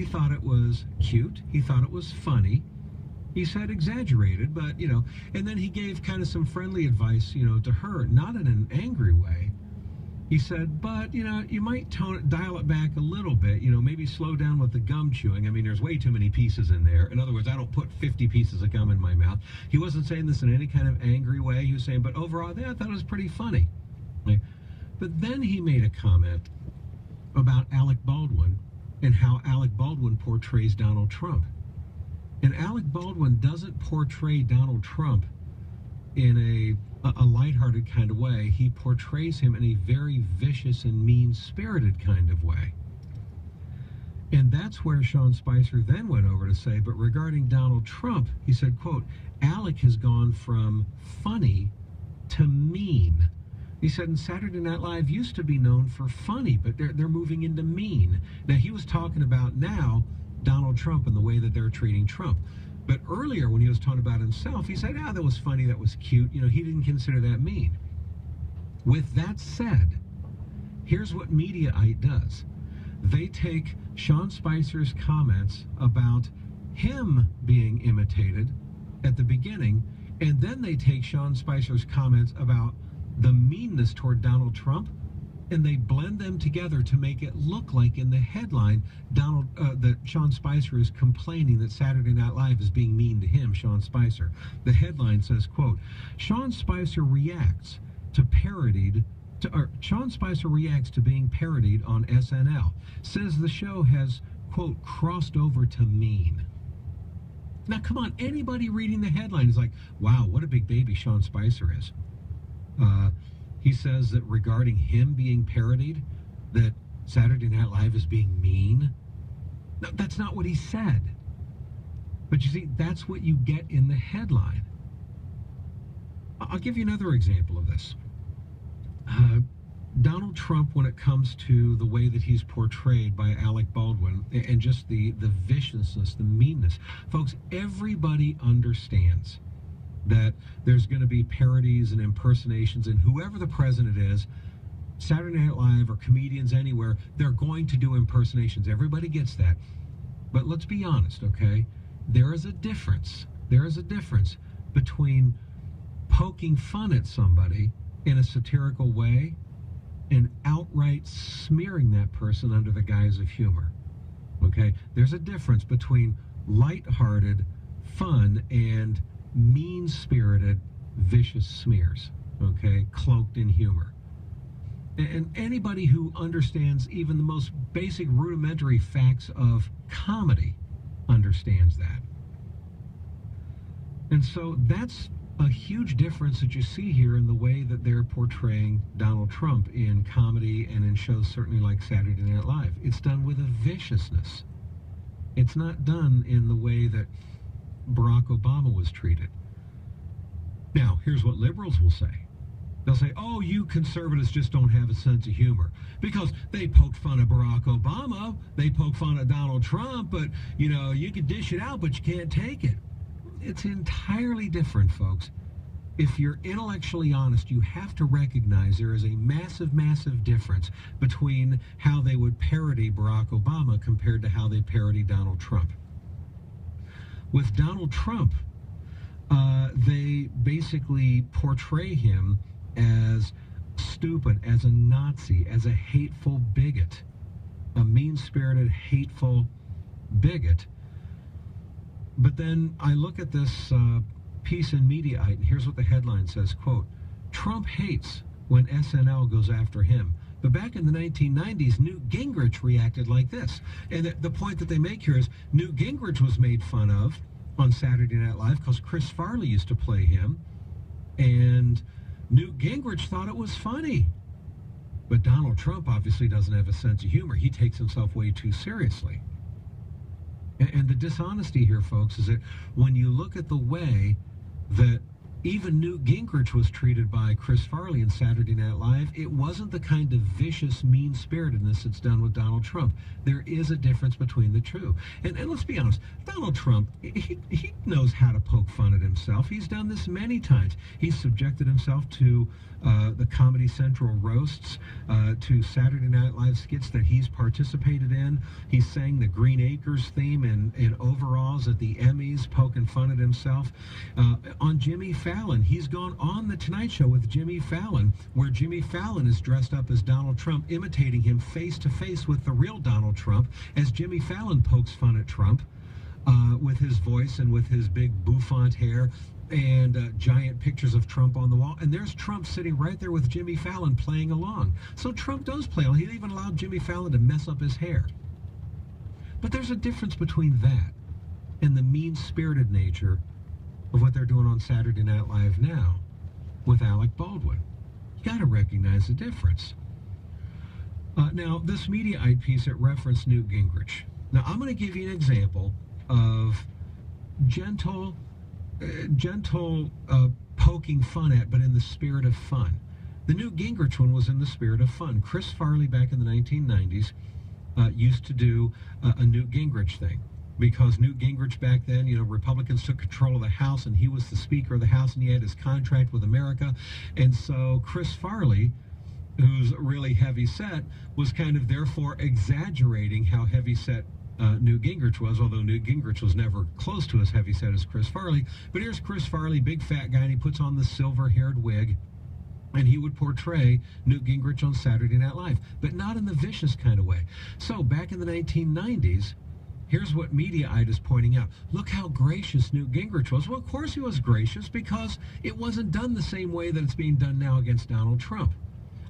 he thought it was cute. He thought it was funny. He said exaggerated, but, and then he gave kind of some friendly advice, to her, not in an angry way. He said, but, you might dial it back a little bit, maybe slow down with the gum chewing. I mean, there's way too many pieces in there. In other words, I don't put 50 pieces of gum in my mouth. He wasn't saying this in any kind of angry way. He was saying, but overall, I thought it was pretty funny. But then he made a comment about Alec Baldwin and how Alec Baldwin portrays Donald Trump. And Alec Baldwin doesn't portray Donald Trump in a lighthearted kind of way. He portrays him in a very vicious and mean-spirited kind of way. And that's where Sean Spicer then went over to say, but regarding Donald Trump, he said, quote, Alec has gone from funny to mean. He said, and Saturday Night Live used to be known for funny, but they're moving into mean. Now, he was talking about now Donald Trump and the way that they're treating Trump. But earlier, when he was talking about himself, he said, that was funny, that was cute. He didn't consider that mean. With that said, here's what Mediaite does. They take Sean Spicer's comments about him being imitated at the beginning, and then they take Sean Spicer's comments about the meanness toward Donald Trump, and they blend them together to make it look like in the headline that Sean Spicer is complaining that Saturday Night Live is being mean to him, Sean Spicer. The headline says, quote, Sean Spicer reacts to being parodied on SNL. Says the show has, quote, crossed over to mean. Now, come on, anybody reading the headline is like, wow, what a big baby Sean Spicer is. He says that regarding him being parodied, that Saturday Night Live is being mean. No, that's not what he said. But you see, that's what you get in the headline. I'll give you another example of this. Donald Trump, when it comes to the way that he's portrayed by Alec Baldwin, and just the viciousness, the meanness. Folks, everybody understands that there's going to be parodies and impersonations, and whoever the president is, Saturday Night Live or comedians anywhere, they're going to do impersonations. Everybody gets that. But let's be honest, okay? There is a difference. There is a difference between poking fun at somebody in a satirical way and outright smearing that person under the guise of humor. Okay? There's a difference between lighthearted fun and mean-spirited, vicious smears, okay, cloaked in humor. And anybody who understands even the most basic rudimentary facts of comedy understands that. And so that's a huge difference that you see here in the way that they're portraying Donald Trump in comedy and in shows certainly like Saturday Night Live. It's done with a viciousness. It's not done in the way that Barack Obama was treated. Now, here's what liberals will say. They'll say, oh, you conservatives just don't have a sense of humor. Because they poked fun at Barack Obama, they poke fun at Donald Trump, but, you can dish it out, but you can't take it. It's entirely different, folks. If you're intellectually honest, you have to recognize there is a massive, massive difference between how they would parody Barack Obama compared to how they parody Donald Trump. With Donald Trump, they basically portray him as stupid, as a Nazi, as a hateful bigot, a mean-spirited, hateful bigot. But then I look at this piece in Mediaite, and here's what the headline says, quote, Trump hates when SNL goes after him. But back in the 1990s, Newt Gingrich reacted like this. And the point that they make here is Newt Gingrich was made fun of on Saturday Night Live because Chris Farley used to play him. And Newt Gingrich thought it was funny. But Donald Trump obviously doesn't have a sense of humor. He takes himself way too seriously. And the dishonesty here, folks, is that when you look at the way that even Newt Gingrich was treated by Chris Farley in Saturday Night Live. It wasn't the kind of vicious mean-spiritedness that's done with Donald Trump. There is a difference between the two. And let's be honest, Donald Trump, he knows how to poke fun at himself. He's done this many times. He's subjected himself to the Comedy Central roasts, to Saturday Night Live skits that he's participated in. He sang the Green Acres theme in overalls at the Emmys, poking fun at himself. On Jimmy Fallon, he's gone on The Tonight Show with Jimmy Fallon, where Jimmy Fallon is dressed up as Donald Trump, imitating him face to face with the real Donald Trump, as Jimmy Fallon pokes fun at Trump with his voice and with his big bouffant hair and giant pictures of Trump on the wall. And there's Trump sitting right there with Jimmy Fallon playing along. So Trump does play along. He even allowed Jimmy Fallon to mess up his hair. But there's a difference between that and the mean-spirited nature of what they're doing on Saturday Night Live now with Alec Baldwin. You got to recognize the difference. Now, this Mediaite piece, it referenced Newt Gingrich. Now, I'm going to give you an example of gentle poking fun at, but in the spirit of fun. The Newt Gingrich one was in the spirit of fun. Chris Farley, back in the 1990s, used to do a Newt Gingrich thing. Because Newt Gingrich back then, Republicans took control of the House, and he was the Speaker of the House, and he had his contract with America. And so Chris Farley, who's really heavy-set, was kind of therefore exaggerating how heavy-set Newt Gingrich was, although Newt Gingrich was never close to as heavy-set as Chris Farley. But here's Chris Farley, big fat guy, and he puts on the silver-haired wig, and he would portray Newt Gingrich on Saturday Night Live, but not in the vicious kind of way. So back in the 1990s, here's what Mediaite is pointing out. Look how gracious Newt Gingrich was. Well, of course he was gracious, because it wasn't done the same way that it's being done now against Donald Trump.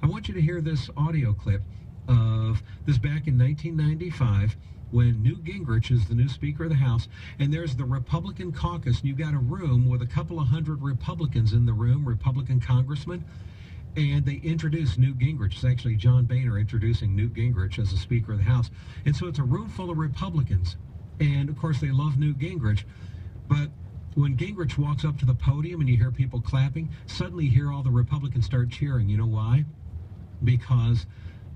I want you to hear this audio clip of this back in 1995, when Newt Gingrich is the new Speaker of the House, and there's the Republican caucus, and you've got a room with a couple of hundred Republicans in the room, Republican congressmen, and they introduce Newt Gingrich. It's actually John Boehner introducing Newt Gingrich as the Speaker of the House. And so it's a room full of Republicans, and of course they love Newt Gingrich, but when Gingrich walks up to the podium and you hear people clapping, suddenly you hear all the Republicans start cheering. You know why? Because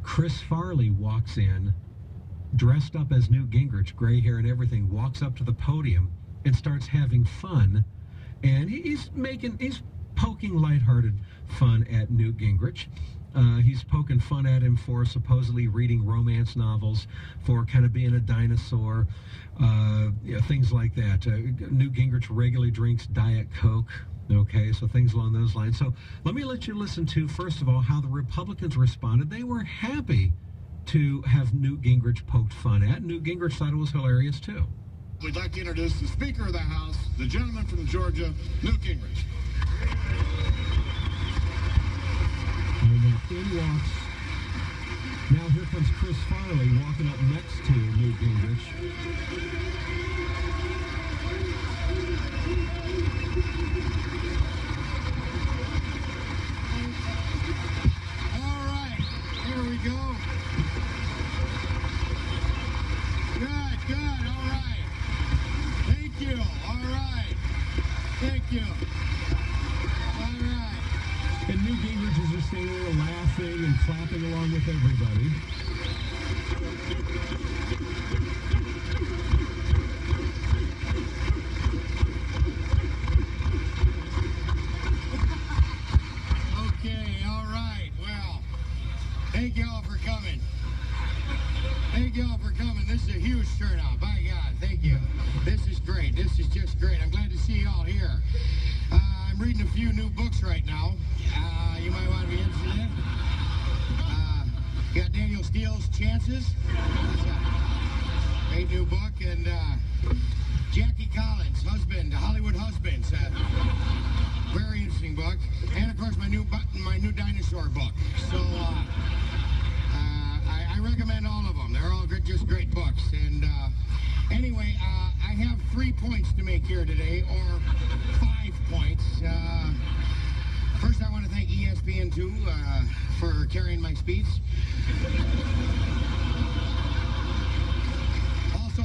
Chris Farley walks in, dressed up as Newt Gingrich, gray hair and everything, walks up to the podium and starts having fun. And he's poking lighthearted fun at Newt Gingrich. He's poking fun at him for supposedly reading romance novels, for kind of being a dinosaur, things like that. Newt Gingrich regularly drinks Diet Coke. Okay, so things along those lines. So let me let you listen to, first of all, how the Republicans responded. They were happy to have Newt Gingrich poked fun at. Newt Gingrich thought it was hilarious, too. We'd like to introduce the Speaker of the House, the gentleman from Georgia, Newt Gingrich. Now here comes Chris Farley walking up next to Newt Gingrich. All right, here we go. Good, all right. Thank you, all right. Thank you. All right. And Newt Gingrich is just standing there laughing and clapping along with everybody. Okay, all right. Well, thank you all for coming. Thank you all for coming. This is a huge turnout. By God, thank you. This is great. This is just great. I'm glad to see you all here. I'm reading a few new books right now. You might want to be interested in. Got Daniel Steele's Chances. Great new book. And Jackie Collins, Hollywood Husbands. Very interesting book. And of course my new dinosaur book. So I recommend all of them. They're all just great books. And anyway, I have 3 points to make here today, or 5 points. First, I want to thank ESPN2 for carrying my speech. Also,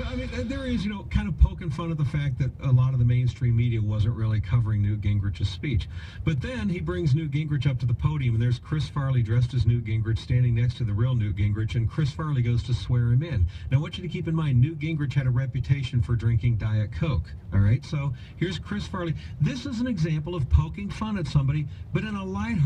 I mean, there is, kind of poking fun at the fact that a lot of the mainstream media wasn't really covering Newt Gingrich's speech. But then he brings Newt Gingrich up to the podium, and there's Chris Farley dressed as Newt Gingrich standing next to the real Newt Gingrich, and Chris Farley goes to swear him in. Now, I want you to keep in mind, Newt Gingrich had a reputation for drinking Diet Coke. All right, so here's Chris Farley. This is an example of poking fun at somebody, but in a lighthearted